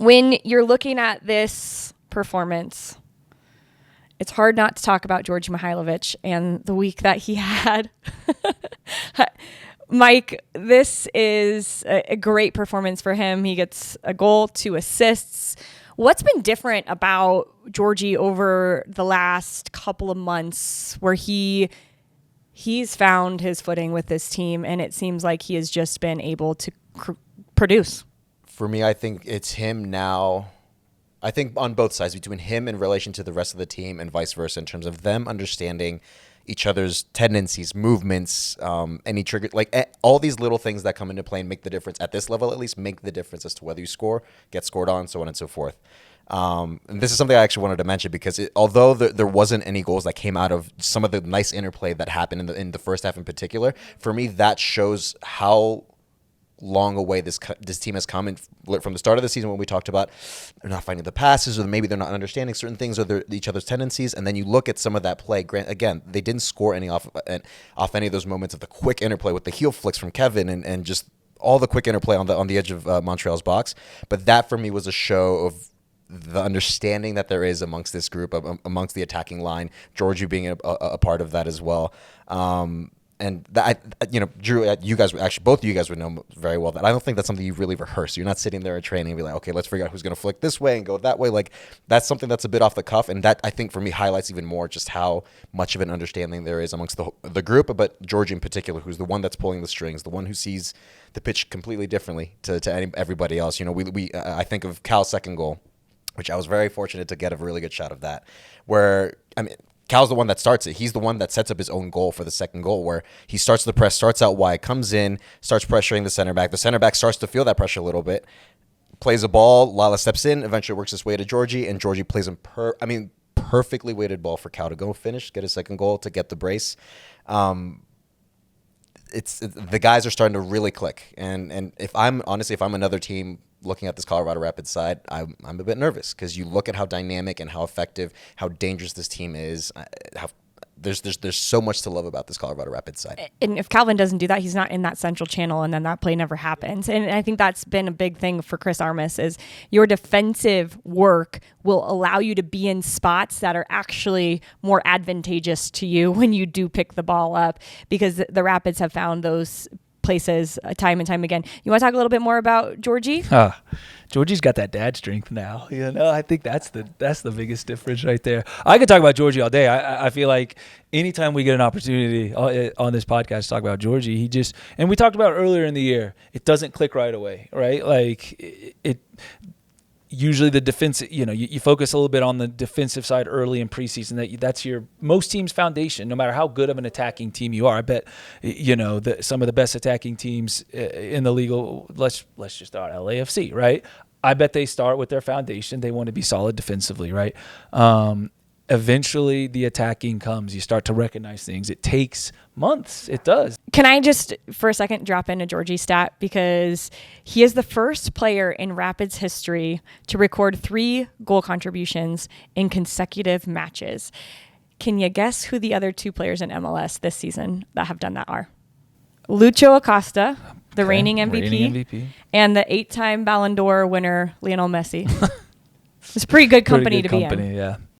When you're looking at this performance, it's hard not to talk about Georgi Mihailovic and the week that he had. Mike, this is a great performance for him. He gets a goal, 2 assists. What's been different about Georgi over the last couple of months where he's found his footing with this team, and it seems like he has just been able to produce? For me, I think it's him now. I think on both sides, between him in relation to the rest of the team and vice versa, in terms of them understanding each other's tendencies, movements, any trigger, like all these little things that come into play and make the difference at this level, at least make the difference as to whether you score, get scored on, so on and so forth. And this is something I actually wanted to mention because although there wasn't any goals that came out of some of the nice interplay that happened in the first half in particular, for me that shows how long away this team has come. And from the start of the season when we talked about they're not finding the passes, or maybe they're not understanding certain things, or each other's tendencies, and then you look at some of that play. Again, they didn't score any off any of those moments of the quick interplay with the heel flicks from Kevin and just all the quick interplay on the edge of Montreal's box. But that for me was a show of the understanding that there is amongst this group, amongst the attacking line, Georgiou being a part of that as well. And that, Drew, you guys actually, both of you guys would know very well that I don't think that's something you really rehearse. You're not sitting there at training and be like, okay, let's figure out who's going to flick this way and go that way. Like, that's something that's a bit off the cuff. And that, I think, for me, highlights even more just how much of an understanding there is amongst the group, but Georgi in particular, who's the one that's pulling the strings, the one who sees the pitch completely differently to everybody else. I think of Cal's second goal, which I was very fortunate to get a really good shot of that, where, Cal's the one that starts it. He's the one that sets up his own goal for the second goal, where he starts the press, starts out wide, comes in, starts pressuring the center back. The center back starts to feel that pressure a little bit, plays a ball, Lala steps in, eventually works his way to Georgi, and Georgi plays him perfectly weighted ball for Cal to go finish, get his second goal, to get the brace. The guys are starting to really click. And if I'm another team looking at this Colorado Rapids side, I'm a bit nervous, because you look at how dynamic and how effective, how dangerous this team is. There's so much to love about this Colorado Rapids side. And if Calvin doesn't do that, he's not in that central channel, and then that play never happens. And I think that's been a big thing for Chris Armas, is your defensive work will allow you to be in spots that are actually more advantageous to you when you do pick the ball up, because the Rapids have found those places time and time again. You want to talk a little bit more about Georgi? Georgi's got that dad strength now. I think that's the biggest difference right there. I could talk about Georgi all day. I feel like anytime we get an opportunity on this podcast to talk about Georgi, and we talked about earlier in the year, it doesn't click right away, right? Like it usually the defense, you focus a little bit on the defensive side early in preseason. That's your most teams' foundation, no matter how good of an attacking team you are. I bet, some of the best attacking teams in the league, let's just start LAFC, right? I bet they start with their foundation. They want to be solid defensively, right? Eventually the attacking comes. You start to recognize things. It takes months. It does. Can I just for a second drop in a Georgi stat, because he is the first player in Rapids history to record 3 goal contributions in consecutive matches. Can you guess who the other 2 players in MLS this season that have done that are? Lucho Acosta, the reigning MVP, and the 8-time Ballon d'Or winner Lionel Messi. It's pretty good company to be in. Yeah.